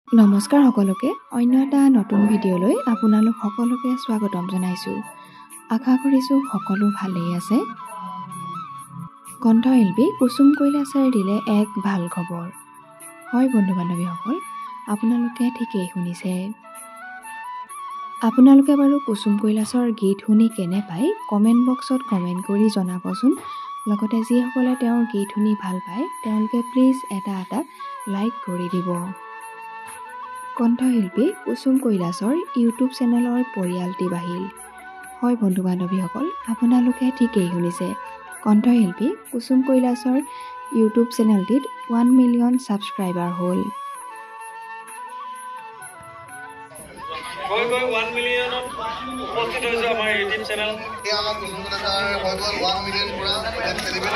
নমস্কাৰ সকলোকে অন্য এটা নতুন ভিডিঅ'লৈ আপোনালোক সকলোকে স্বাগতম জনাইছোঁ। আশা কৰিছোঁ সকলো ভালেই আছে। কণ্ঠশিল্পী কুসুম কৈলাশে দিলে এক ভাল খবৰ। হয় বন্ধু বান্ধৱীসকল, আপোনালোকে ঠিকেই শুনিছে। আপোনালোকে বাৰু কুসুম কৈলাশৰ গীত শুনি কেনে পায় কমেণ্ট বক্সত কমেণ্ট কৰি জনাবচোন। লগতে যিসকলে তেওঁৰ গীত শুনি ভাল পায় তেওঁলোকে প্লিজ এটা লাইক কৰি দিব। কণ্ঠশিল্পী কুসুম কৈলাশৰ ইউটিউব চেনেলৰ পৰিয়ালটি বাঢ়িল। হয় বন্ধু বান্ধৱীসকল, আপোনালোকে ঠিকেই শুনিছে। কণ্ঠশিল্পী কুসুম কৈলাশৰ ইউটিউব চেনেলটিত 1 মিলিয়ন ছাবস্ক্ৰাইবাৰ হ'ল। 1 মিলিয়নত উপস্থিত হৈছে আমাৰ ইউটিউব চেনেল। আমাৰ কুসুম কৈলাশৰ হৈ গ'ল 1 মিলিয়ন পুৰা সেলিব্ৰেট